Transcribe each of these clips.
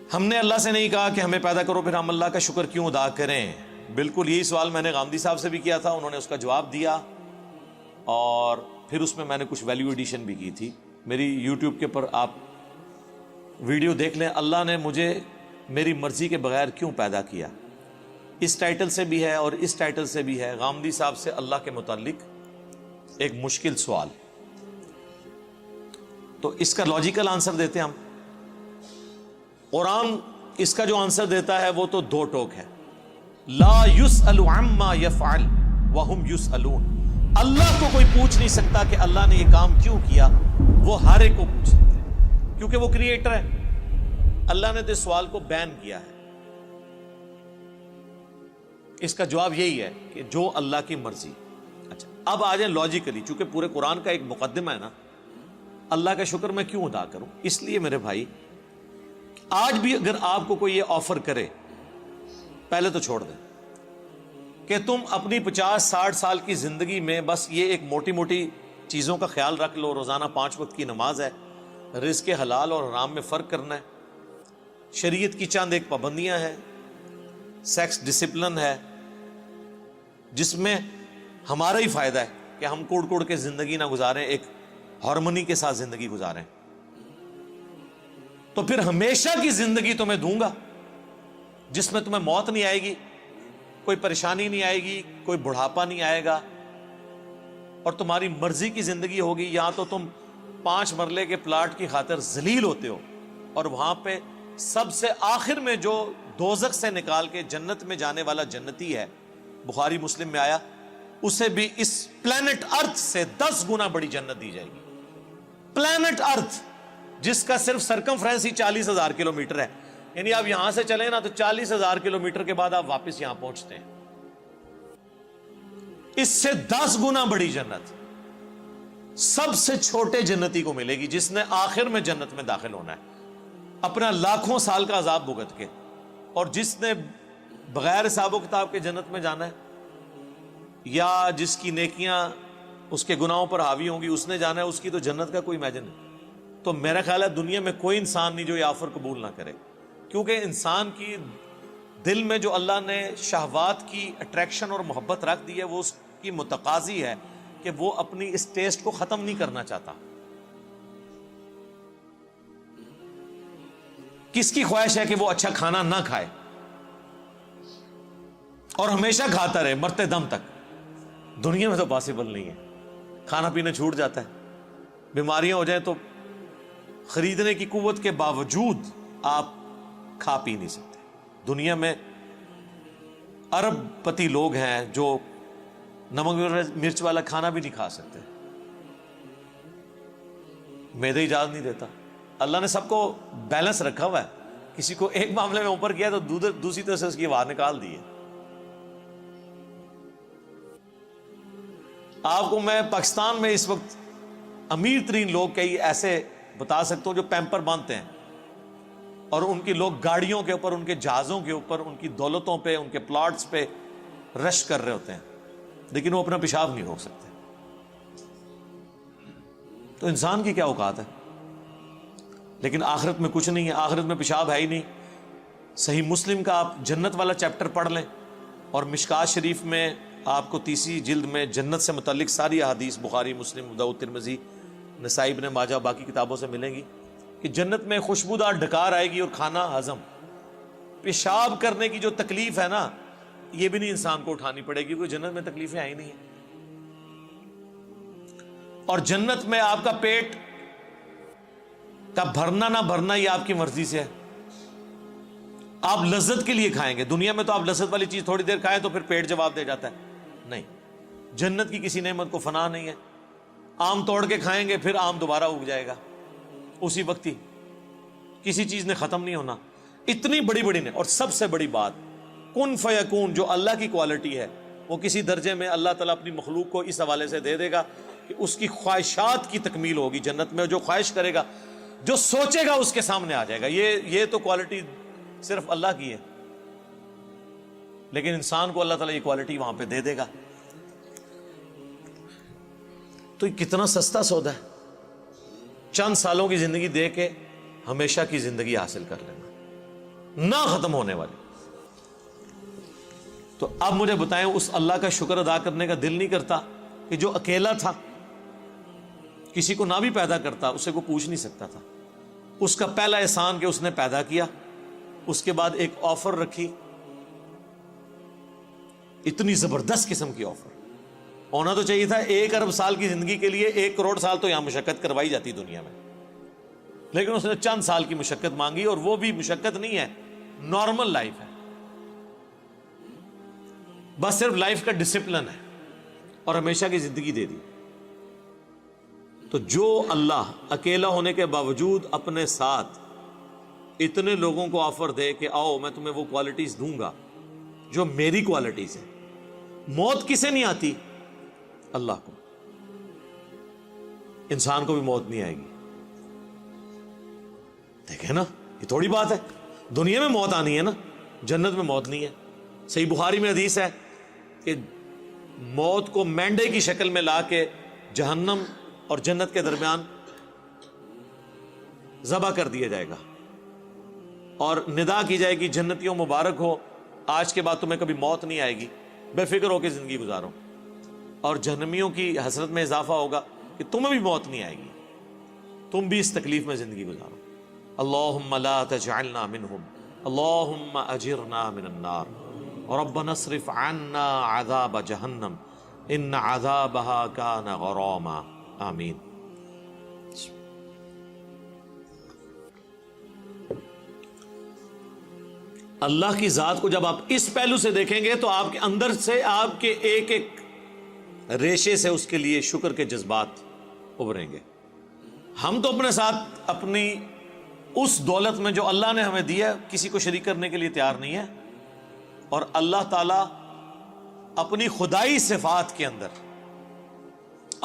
ہم نے اللہ سے نہیں کہا کہ ہمیں پیدا کرو پھر ہم اللہ کا شکر کیوں ادا کریں. بالکل یہی سوال میں نے غامدی صاحب سے بھی کیا تھا, انہوں نے اس کا جواب دیا, اور پھر اس میں میں نے کچھ ویلیو ایڈیشن بھی کی تھی. میری یوٹیوب کے پر آپ ویڈیو دیکھ لیں, اللہ نے مجھے میری مرضی کے بغیر کیوں پیدا کیا. اس ٹائٹل سے بھی ہے اور اس ٹائٹل سے بھی ہے, غامدی صاحب سے اللہ کے متعلق ایک مشکل سوال. تو اس کا لاجیکل آنسر دیتے ہیں ہم. قرآن اس کا جو آنسر دیتا ہے وہ تو دو ٹوک ہے, لا یسأل عما یفعل وہم یسألون. اللہ کو کوئی پوچھ نہیں سکتا کہ اللہ نے یہ کام کیوں کیا, وہ ہر ایک کو پوچھ سکتے ہیں کیونکہ وہ کریٹر ہے. اللہ نے تو اس سوال کو بین کیا ہے. اس کا جواب یہی ہے کہ جو اللہ کی مرضی. اچھا اب آ جائیں لاجیکلی, چونکہ پورے قرآن کا ایک مقدمہ ہے نا, اللہ کا شکر میں کیوں ادا کروں. اس لیے میرے بھائی, آج بھی اگر آپ کو کوئی یہ آفر کرے, پہلے تو چھوڑ دیں کہ تم اپنی 50-60 سال کی زندگی میں بس یہ ایک موٹی موٹی چیزوں کا خیال رکھ لو, روزانہ 5 وقت کی نماز ہے, رزق حلال اور حرام میں فرق کرنا ہے, شریعت کی چند ایک پابندیاں ہیں, سیکس ڈسپلن ہے جس میں ہمارا ہی فائدہ ہے کہ ہم کوڑ کوڑ کے زندگی نہ گزاریں, ایک ہارمونی کے ساتھ زندگی گزاریں. تو پھر ہمیشہ کی زندگی تمہیں دوں گا جس میں تمہیں موت نہیں آئے گی, کوئی پریشانی نہیں آئے گی, کوئی بڑھاپا نہیں آئے گا, اور تمہاری مرضی کی زندگی ہوگی. یہاں تو تم 5 مرلے کے پلاٹ کی خاطر ذلیل ہوتے ہو, اور وہاں پہ سب سے آخر میں جو دوزخ سے نکال کے جنت میں جانے والا جنتی ہے, بخاری مسلم میں آیا, اسے بھی اس پلانٹ ارتھ سے 10 گنا بڑی جنت دی جائے گی. پلانٹ ارتھ جس کا صرف سرکمفرنس ہی 40,000 کلومیٹر ہے, یعنی آپ یہاں سے چلیں نا تو 40,000 کلومیٹر کے بعد آپ واپس یہاں پہنچتے ہیں. اس سے 10 گنا بڑی جنت سب سے چھوٹے جنتی کو ملے گی جس نے آخر میں جنت میں داخل ہونا ہے اپنا لاکھوں سال کا عذاب بھگت کے, اور جس نے بغیر حساب و کتاب کے جنت میں جانا ہے, یا جس کی نیکیاں اس کے گناہوں پر حاوی ہوں گی اس نے جانا ہے, اس کی تو جنت کا کوئی امیجن نہیں. تو میرا خیال ہے دنیا میں کوئی انسان نہیں جو یہ آفر قبول نہ کرے, کیونکہ انسان کی دل میں جو اللہ نے شہوات کی اٹریکشن اور محبت رکھ دی ہے وہ اس کی متقاضی ہے کہ وہ اپنی اس ٹیسٹ کو ختم نہیں کرنا چاہتا. کس کی خواہش ہے کہ وہ اچھا کھانا نہ کھائے اور ہمیشہ کھاتا رہے مرتے دم تک؟ دنیا میں تو پاسبل نہیں ہے. کھانا پینا چھوٹ جاتا ہے, بیماریاں ہو جائیں تو خریدنے کی قوت کے باوجود آپ کھا پی نہیں سکتے. دنیا میں ارب پتی لوگ ہیں جو نمک مرچ والا کھانا بھی نہیں کھا سکتے, معدہ اجازت نہیں دیتا. اللہ نے سب کو بیلنس رکھا ہوا ہے, کسی کو ایک معاملے میں اوپر کیا تو دوسری طرف سے اس کی آواز نکال دی ہے. آپ کو میں پاکستان میں اس وقت امیر ترین لوگ کئی ایسے بتا سکتا ہوں جو پیمپر باندھتے ہیں, اور ان کی لوگ گاڑیوں کے اوپر, ان کے جہازوں کے اوپر, ان کی دولتوں پہ, ان کے پلاٹس پہ رش کر رہے ہوتے ہیں, لیکن وہ اپنا پیشاب نہیں روک سکتے. تو انسان کی کیا اوقات ہے؟ لیکن آخرت میں کچھ نہیں ہے, آخرت میں پیشاب ہے ہی نہیں. صحیح مسلم کا آپ جنت والا چیپٹر پڑھ لیں, اور مشکات شریف میں آپ کو 30 جلد میں جنت سے متعلق ساری احادیث بخاری, مسلم, ابو داؤد, ترمذی, نسائی, ابن ماجہ, باقی کتابوں سے ملیں گی کہ جنت میں خوشبودار ڈکار آئے گی اور کھانا ہضم. پیشاب کرنے کی جو تکلیف ہے نا, یہ بھی نہیں انسان کو اٹھانی پڑے گی, کیونکہ جنت میں تکلیفیں آئی نہیں ہیں. اور جنت میں آپ کا پیٹ کا بھرنا نہ بھرنا یہ آپ کی مرضی سے ہے. آپ لذت کے لیے کھائیں گے. دنیا میں تو آپ لذت والی چیز تھوڑی دیر کھائیں تو پھر پیٹ جواب دے جاتا ہے. نہیں, جنت کی کسی نعمت کو فنا نہیں ہے. آم توڑ کے کھائیں گے پھر آم دوبارہ اگ جائے گا اسی وقت ہی, کسی چیز نے ختم نہیں ہونا. اتنی بڑی بڑی نے, اور سب سے بڑی بات کن فیکون جو اللہ کی کوالٹی ہے وہ کسی درجے میں اللہ تعالیٰ اپنی مخلوق کو اس حوالے سے دے دے گا کہ اس کی خواہشات کی تکمیل ہوگی جنت میں. جو خواہش کرے گا, جو سوچے گا اس کے سامنے آ جائے گا. یہ تو کوالٹی صرف اللہ کی ہے, لیکن انسان کو اللہ تعالیٰ یہ کوالٹی وہاں پہ دے دے گا. تو یہ کتنا سستا سودا ہے, چند سالوں کی زندگی دے کے ہمیشہ کی زندگی حاصل کر لینا. نہ ختم ہونے والی. تو اب مجھے بتائیں اس اللہ کا شکر ادا کرنے کا دل نہیں کرتا کہ جو اکیلا تھا, کسی کو نہ بھی پیدا کرتا, اسے کوئی پوچھ نہیں سکتا تھا, اس کا پہلا احسان کہ اس نے پیدا کیا, اس کے بعد ایک آفر رکھی, اتنی زبردست قسم کی آفر. ہونا تو چاہیے تھا 1 ارب سال کی زندگی کے لیے 1 کروڑ سال تو یہاں مشقت کروائی جاتی دنیا میں, لیکن اس نے چند سال کی مشقت مانگی, اور وہ بھی مشقت نہیں ہے, نارمل لائف ہے, بس صرف لائف کا ڈسپلن ہے, اور ہمیشہ کی زندگی دے دی. تو جو اللہ اکیلا ہونے کے باوجود اپنے ساتھ اتنے لوگوں کو آفر دے کہ آؤ میں تمہیں وہ کوالٹیز دوں گا جو میری کوالٹیز ہیں. موت کسے نہیں آتی؟ اللہ کو. انسان کو بھی موت نہیں آئے گی. دیکھیں نا, یہ تھوڑی بات ہے, دنیا میں موت آنی ہے نا, جنت میں موت نہیں ہے. صحیح بخاری میں حدیث ہے کہ موت کو مینڈے کی شکل میں لا کے جہنم اور جنت کے درمیان ذبح کر دیا جائے گا, اور ندا کی جائے گی جنتیوں مبارک ہو, آج کے بعد تمہیں کبھی موت نہیں آئے گی, بے فکر ہو کے زندگی گزارو. اور جہنمیوں کی حسرت میں اضافہ ہوگا کہ تمہیں بھی موت نہیں آئے گی, تم بھی اس تکلیف میں زندگی گزارو. اللہم لا تجعلنا منہم, اللہم اجرنا من النار, ربنا اصرف عنا عذاب جہنم ان عذابها کان غراما. آمین. اللہ کی ذات کو جب آپ اس پہلو سے دیکھیں گے تو آپ کے اندر سے, آپ کے ایک ایک ریشے سے اس کے لیے شکر کے جذبات ابھریں گے. ہم تو اپنے ساتھ اپنی اس دولت میں جو اللہ نے ہمیں دیا کسی کو شریک کرنے کے لیے تیار نہیں ہے, اور اللہ تعالی اپنی خدائی صفات کے اندر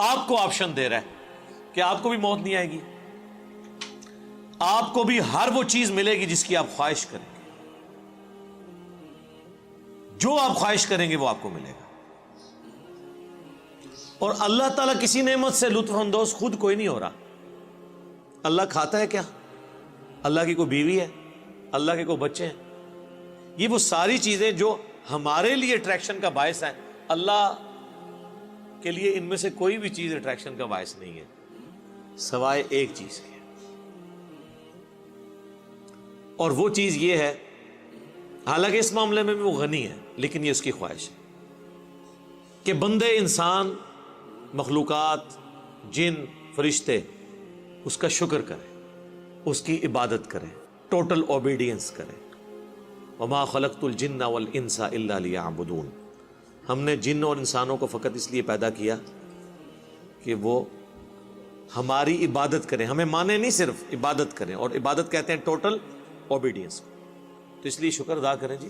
آپ کو آپشن دے رہا ہے کہ آپ کو بھی موت نہیں آئے گی, آپ کو بھی ہر وہ چیز ملے گی جس کی آپ خواہش کریں گے, جو آپ خواہش کریں گے وہ آپ کو ملے گا. اور اللہ تعالیٰ کسی نعمت سے لطف اندوز خود کوئی نہیں ہو رہا. اللہ کھاتا ہے کیا؟ اللہ کی کوئی بیوی ہے؟ اللہ کے کوئی بچے ہیں؟ یہ وہ ساری چیزیں جو ہمارے لیے اٹریکشن کا باعث ہیں, اللہ کے لیے ان میں سے کوئی بھی چیز اٹریکشن کا باعث نہیں ہے سوائے ایک چیز کے, اور وہ چیز یہ ہے, حالانکہ اس معاملے میں بھی وہ غنی ہے, لیکن یہ اس کی خواہش ہے کہ بندے, انسان, مخلوقات, جن, فرشتے اس کا شکر کریں, اس کی عبادت کریں, ٹوٹل اوبیڈینس کریں. وما خلقت الجن والانس الا لیعبدون. ہم نے جن اور انسانوں کو فقط اس لیے پیدا کیا کہ وہ ہماری عبادت کریں, ہمیں مانے نہیں, صرف عبادت کریں, اور عبادت کہتے ہیں ٹوٹل اوبیڈینس. تو اس لیے شکر ادا کریں جی.